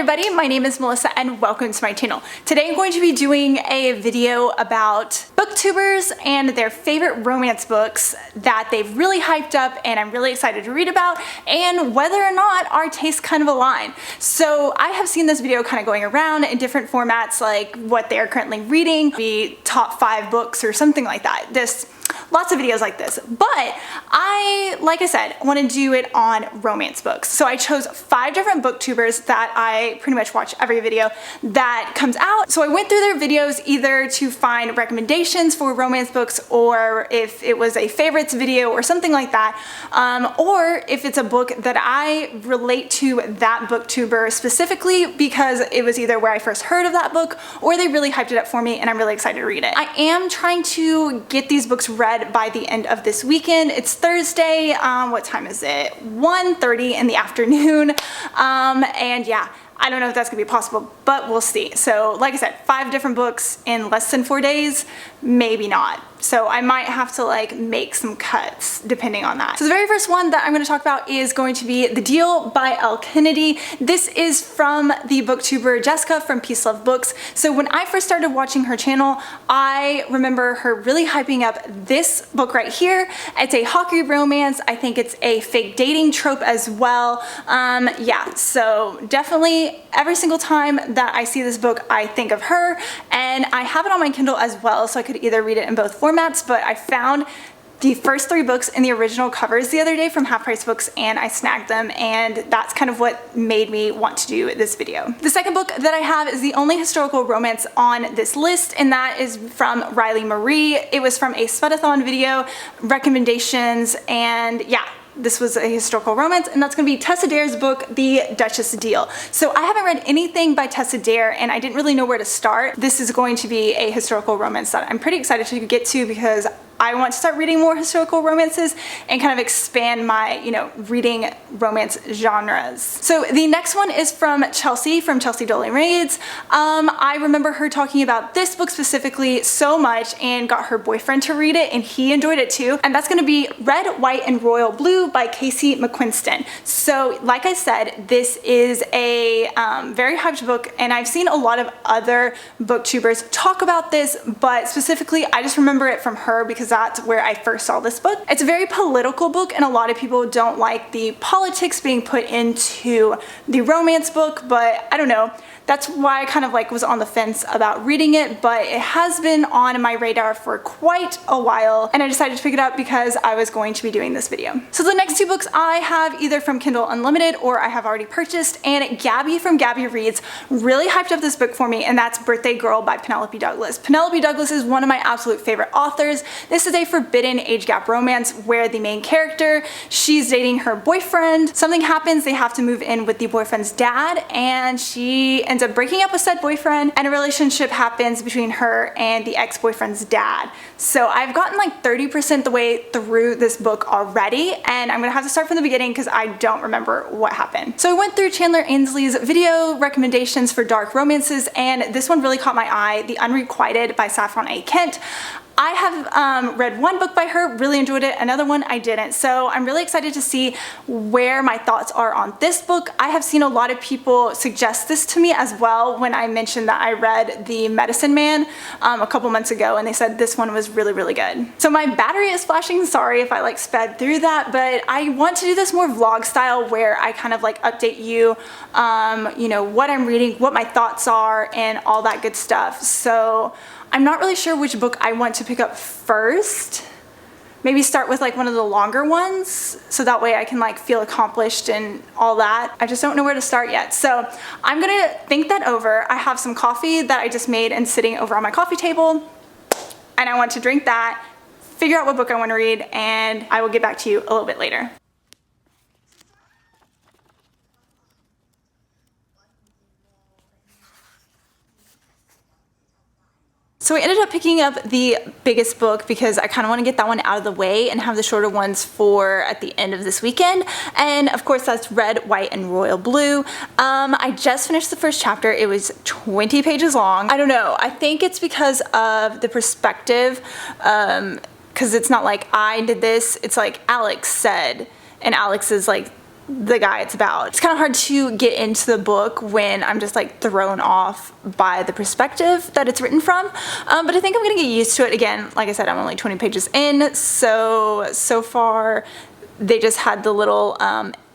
everybody, my name is Melissa and welcome to my channel. Today I'm going to be doing a video about booktubers and their favorite romance books that they've really hyped up and I'm really excited to read about, and whether or not our tastes kind of align. So I have seen this video kind of going around in different formats, like what they're currently reading, the top 5 books or something like that. Lots of videos like this, but like I said, want to do it on romance books. So I chose 5 different booktubers that I pretty much watch every video that comes out. So I went through their videos either to find recommendations for romance books, or if it was a favorites video or something like that, or if it's a book that I relate to that booktuber specifically because it was either where I first heard of that book or they really hyped it up for me and I'm really excited to read it. I am trying to get these books read by the end of this weekend. It's Thursday, what time is it? 1:30 in the afternoon, and yeah, I don't know if that's gonna be possible, but we'll see. So like I said, 5 different books in less than 4 days, maybe not. So I might have to like make some cuts depending on that. So the very first one that I'm going to talk about is going to be The Deal by Elle Kennedy. This is from the booktuber Jessica from Peace Love Books. So when I first started watching her channel, I remember her really hyping up this book right here. It's a hockey romance. I think it's a fake dating trope as well. Yeah, so definitely every single time that I see this book, I think of her, and I have it on my Kindle as well, so I could either read it in both formats, but I found the first 3 books in the original covers the other day from Half Price Books and I snagged them, and that's kind of what made me want to do this video. The second book that I have is the only historical romance on this list, and that is from Riley Marie. It was from a Sputathon video, recommendations, and yeah, this was a historical romance, and that's going to be Tessa Dare's book, The Duchess Deal. So I haven't read anything by Tessa Dare, and I didn't really know where to start. This is going to be a historical romance that I'm pretty excited to get to because I want to start reading more historical romances and kind of expand my, reading romance genres. So the next one is from Chelsea Doley Reads. I remember her talking about this book specifically so much and got her boyfriend to read it, and he enjoyed it too. And that's going to be Red, White, and Royal Blue by Casey McQuiston. So like I said, this is a very hyped book, and I've seen a lot of other booktubers talk about this, but specifically I just remember it from her because that's where I first saw this book. It's a very political book, and a lot of people don't like the politics being put into the romance book, but I don't know. That's why I kind of was on the fence about reading it, but it has been on my radar for quite a while, and I decided to pick it up because I was going to be doing this video. So the next 2 books I have either from Kindle Unlimited or I have already purchased, and Gabby from Gabby Reads really hyped up this book for me, and that's Birthday Girl by Penelope Douglas. Penelope Douglas is one of my absolute favorite authors. This is a forbidden age gap romance where the main character, she's dating her boyfriend. Something happens, they have to move in with the boyfriend's dad, and she ends up breaking up with said boyfriend, and a relationship happens between her and the ex-boyfriend's dad. So I've gotten like 30% the way through this book already, and I'm gonna have to start from the beginning because I don't remember what happened. So I went through Chandler Ainsley's video recommendations for dark romances, and this one really caught my eye, The Unrequited by Saffron A. Kent. I have read one book by her, really enjoyed it, another one I didn't. So I'm really excited to see where my thoughts are on this book. I have seen a lot of people suggest this to me as well when I mentioned that I read The Medicine Man a couple months ago, and they said this one was really, really good. So my battery is flashing, sorry if I sped through that, but I want to do this more vlog style where I kind of update you, what I'm reading, what my thoughts are, and all that good stuff. So I'm not really sure which book I want to pick up first. Maybe start with one of the longer ones, so that way I can feel accomplished and all that. I just don't know where to start yet. So I'm gonna think that over. I have some coffee that I just made and sitting over on my coffee table, and I want to drink that, figure out what book I want to read, and I will get back to you a little bit later. So I ended up picking up the biggest book because I kind of want to get that one out of the way and have the shorter ones for at the end of this weekend. And of course that's Red, White, and Royal Blue. I just finished the first chapter. It was 20 pages long. I don't know. I think it's because of the perspective, because it's not like I did this. It's like Alex said, and Alex is the guy it's about. It's kind of hard to get into the book when I'm just like thrown off by the perspective that it's written from, but I think I'm gonna get used to it. Again, like I said, I'm only 20 pages in, so far they just had the little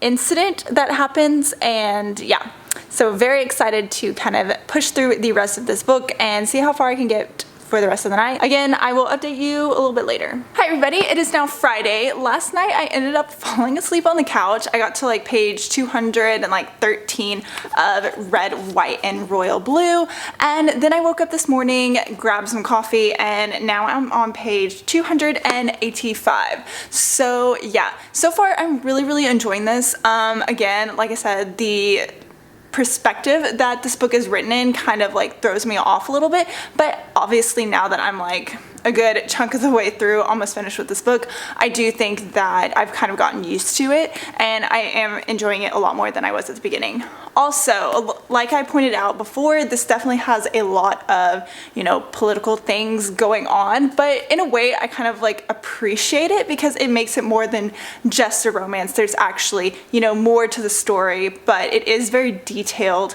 incident that happens, and yeah, so very excited to kind of push through the rest of this book and see how far I can get for the rest of the night. Again, I will update you a little bit later. Hi everybody, it is now Friday. Last night I ended up falling asleep on the couch. I got to like page 213 of Red, White, and Royal Blue, and then I woke up this morning, grabbed some coffee, and now I'm on page 285. So yeah, so far I'm really enjoying this. Again, like I said, the perspective that this book is written in kind of like throws me off a little bit, but obviously now that I'm like a good chunk of the way through, almost finished with this book, I do think that I've kind of gotten used to it, and I am enjoying it a lot more than I was at the beginning. Also, like I pointed out before, this definitely has a lot of, you know, political things going on, but in a way I kind of like appreciate it because it makes it more than just a romance. There's actually, you know, more to the story, but it is very detailed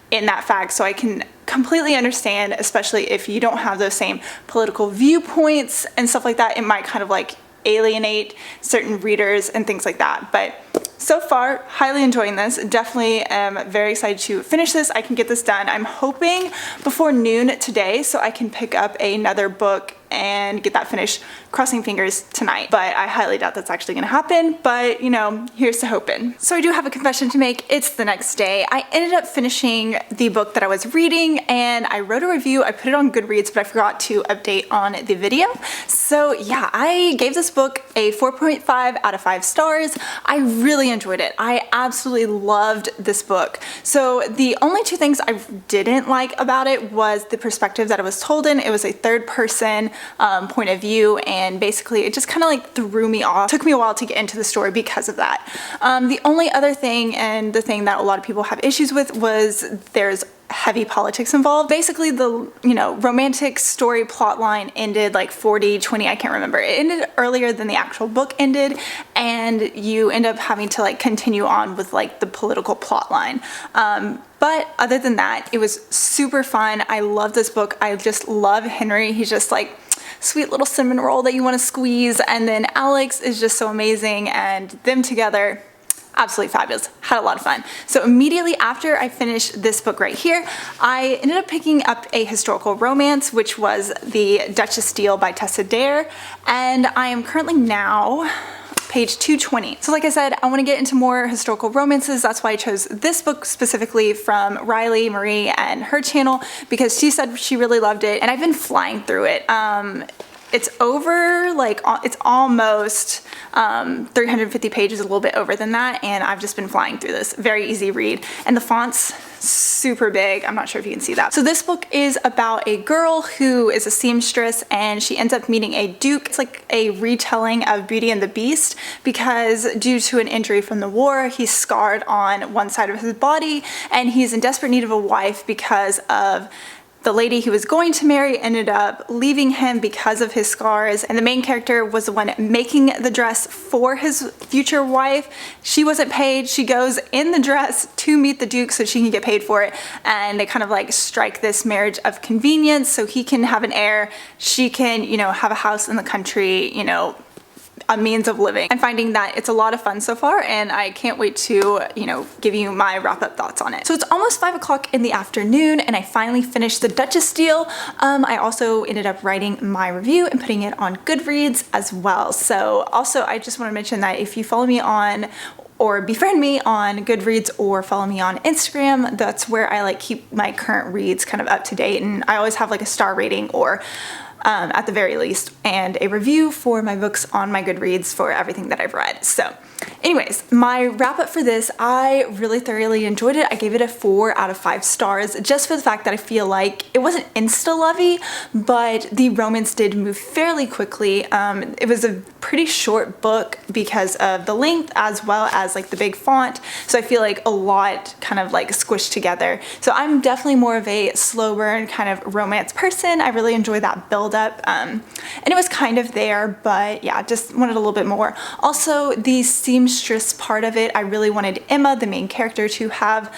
in that fact, so I can completely understand, especially if you don't have those same political viewpoints and stuff like that. It might kind of like alienate certain readers and things like that, but so far, highly enjoying this. Definitely am very excited to finish this. I can get this done. I'm hoping before noon today so I can pick up another book and get that finished, crossing fingers, tonight. But I highly doubt that's actually gonna happen, but you know, here's to hoping. So I do have a confession to make. It's the next day. I ended up finishing the book that I was reading, and I wrote a review. I put it on Goodreads, but I forgot to update on the video. So yeah, I gave this book a 4.5 out of 5 stars. I really enjoyed it. I absolutely loved this book. So the only two things I didn't like about it was the perspective that it was told in. It was a third person point of view, and basically it just kind of like threw me off. Took me a while to get into the story because of that. The only other thing, and the thing that a lot of people have issues with, was there's heavy politics involved. Basically the, you know, romantic story plot line ended like 40-20, I can't remember. It ended earlier than the actual book ended, and you end up having to like continue on with like the political plot line. But other than that, it was super fun. I love this book. I just love Henry. He's just like sweet little cinnamon roll that you want to squeeze, and then Alex is just so amazing, and them together, absolutely fabulous. Had a lot of fun. So immediately after I finished this book right here, I ended up picking up a historical romance, which was The Duchess Steele by Tessa Dare, and I am currently now page 220. So like I said, I want to get into more historical romances. That's why I chose this book specifically from Riley Marie and her channel, because she said she really loved it, and I've been flying through it. It's over, like, it's almost 350 pages, a little bit over than that, and I've just been flying through this. Very easy read, and the font's super big. I'm not sure if you can see that. So this book is about a girl who is a seamstress, and she ends up meeting a duke. It's like a retelling of Beauty and the Beast, because due to an injury from the war, he's scarred on one side of his body, and he's in desperate need of a wife because of the lady he was going to marry ended up leaving him because of his scars, and the main character was the one making the dress for his future wife. She wasn't paid. She goes in the dress to meet the Duke so she can get paid for it, and they kind of like strike this marriage of convenience so he can have an heir, she can, you know, have a house in the country, you know, a means of living. I'm finding that it's a lot of fun so far, and I can't wait to, you know, give you my wrap-up thoughts on it. So it's almost 5 o'clock in the afternoon, and I finally finished The Duchess Steele. I also ended up writing my review and putting it on Goodreads as well. So also, I just want to mention that if you follow me on or befriend me on Goodreads or follow me on Instagram, that's where I like keep my current reads kind of up to date, and I always have like a star rating or at the very least, and a review for my books on my Goodreads for everything that I've read. So anyways, my wrap up for this, I really thoroughly enjoyed it. I gave it a 4 out of 5 stars, just for the fact that I feel like it wasn't insta-lovey, but the romance did move fairly quickly. It was a pretty short book because of the length as well as like the big font, so I feel like a lot kind of like squished together. So I'm definitely more of a slow burn kind of romance person. I really enjoy that build up, and it was kind of there, but yeah, just wanted a little bit more. Also, the seamstress seamstress part of it. I really wanted Emma, the main character, to have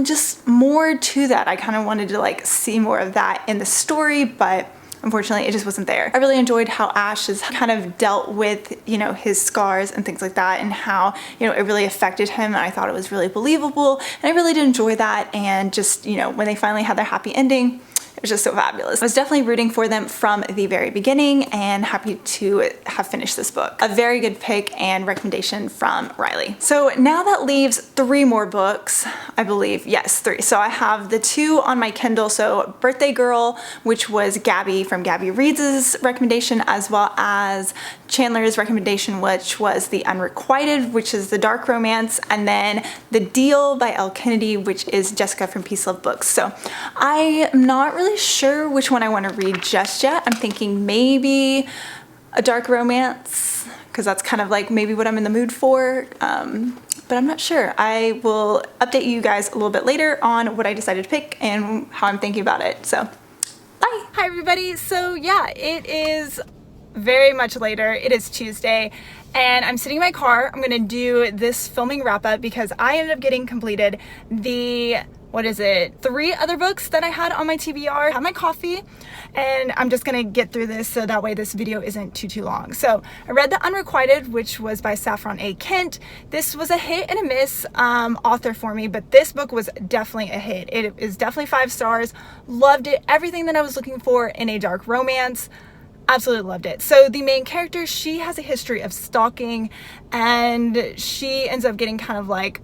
just more to that. I kind of wanted to like see more of that in the story, but unfortunately it just wasn't there. I really enjoyed how Ash has kind of dealt with, you know, his scars and things like that, and how, you know, it really affected him, and I thought it was really believable, and I really did enjoy that. And just, you know, when they finally had their happy ending, it was just so fabulous. I was definitely rooting for them from the very beginning and happy to have finished this book. A very good pick and recommendation from Riley. So now that leaves 3 more books, I believe. Yes, 3. So I have the 2 on my Kindle. So Birthday Girl, which was Gabby from Gabby Reads' recommendation, as well as Chandler's recommendation, which was The Unrequited, which is the dark romance, and then The Deal by Elle Kennedy, which is Jessica from Peace Love Books. So I am not really sure which one I want to read just yet. I'm thinking maybe a dark romance, because that's kind of like maybe what I'm in the mood for, but I'm not sure. I will update you guys a little bit later on what I decided to pick and how I'm thinking about it. So bye. Hi everybody. So yeah, it is very much later. It is Tuesday and I'm sitting in my car. I'm gonna do this filming wrap up because I ended up getting completed the 3 other books that I had on my TBR. I had my coffee and I'm just gonna get through this so that way this video isn't too long. So I read The Unrequited, which was by Saffron A. Kent. This was a hit and a miss author for me, but this book was definitely a hit. It is definitely 5 stars. Loved it. Everything that I was looking for in a dark romance. Absolutely loved it. So the main character, she has a history of stalking, and she ends up getting kind of like,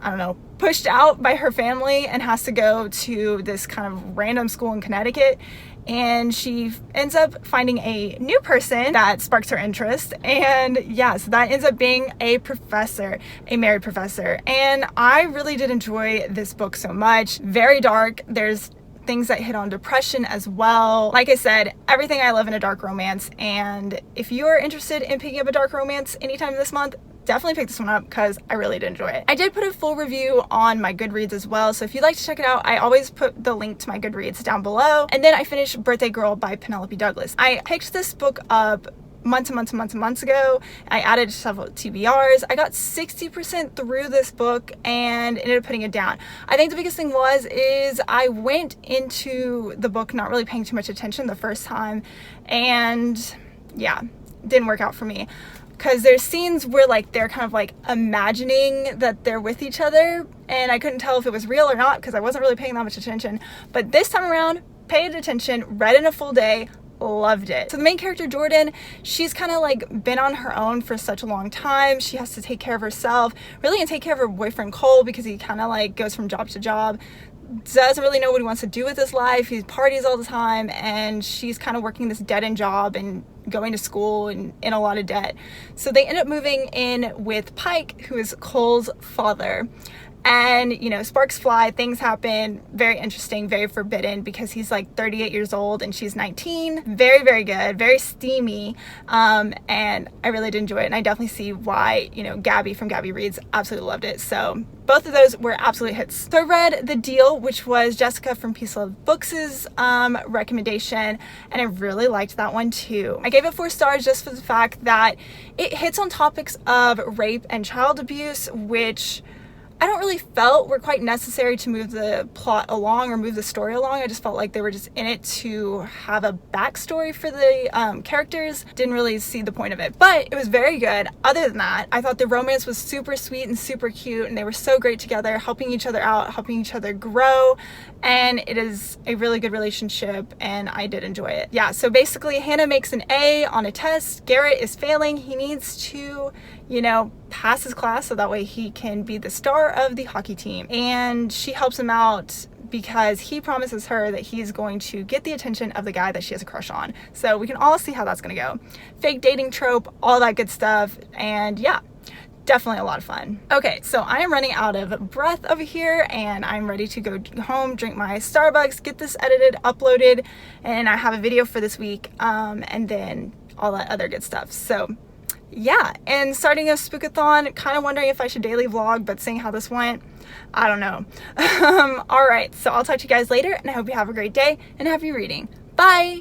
I don't know, pushed out by her family and has to go to this kind of random school in Connecticut, and she ends up finding a new person that sparks her interest, and yeah, so that ends up being a professor, a married professor. And I really did enjoy this book so much. Very dark. There's things that hit on depression as well. Like I said, everything I love in a dark romance, and if you are interested in picking up a dark romance anytime this month, definitely pick this one up because I really did enjoy it. I did put a full review on my Goodreads as well, so if you'd like to check it out, I always put the link to my Goodreads down below. And then I finished Birthday Girl by Penelope Douglas. I picked this book up months ago. I added several TBRs. I got 60% through this book and ended up putting it down. I think the biggest thing is I went into the book not really paying too much attention the first time, and yeah, didn't work out for me. Because there's scenes where like they're kind of like imagining that they're with each other, and I couldn't tell if it was real or not because I wasn't really paying that much attention. But this time around, paid attention, read in a full day, loved it. So the main character, Jordan, she's kind of like been on her own for such a long time. She has to take care of herself, really, and take care of her boyfriend Cole, because he kind of like goes from job to job, doesn't really know what he wants to do with his life. He parties all the time, and she's kind of working this dead-end job and going to school and in a lot of debt. So they end up moving in with Pike, who is Cole's father. And, you know, sparks fly, things happen. Very interesting, very forbidden, because he's like 38 years old and she's 19. Very, very good, very steamy. And I really did enjoy it. And I definitely see why, you know, Gabby from Gabby Reads absolutely loved it. So both of those were absolute hits. So I read The Deal, which was Jessica from Peace Love Books' recommendation, and I really liked that one too. I gave it 4 stars just for the fact that it hits on topics of rape and child abuse, which I don't really felt were quite necessary to move the plot along or move the story along. I just felt like they were just in it to have a backstory for the characters. Didn't really see the point of it, but it was very good. Other than that, I thought the romance was super sweet and super cute, and they were so great together, helping each other out, helping each other grow, and it is a really good relationship, and I did enjoy it. Yeah, so basically Hannah makes an A on a test. Garrett is failing. He needs to, you know, pass his class so that way he can be the star of the hockey team, and she helps him out because he promises her that he's going to get the attention of the guy that she has a crush on. So we can all see how that's gonna go. Fake dating trope, all that good stuff, and yeah, definitely a lot of fun. Okay, so I am running out of breath over here, and I'm ready to go home, drink my Starbucks, get this edited, uploaded, and I have a video for this week, and then all that other good stuff. So yeah, and starting a spookathon, kind of wondering if I should daily vlog, but seeing how this went, I don't know. All right, so I'll talk to you guys later, and I hope you have a great day and happy reading. Bye.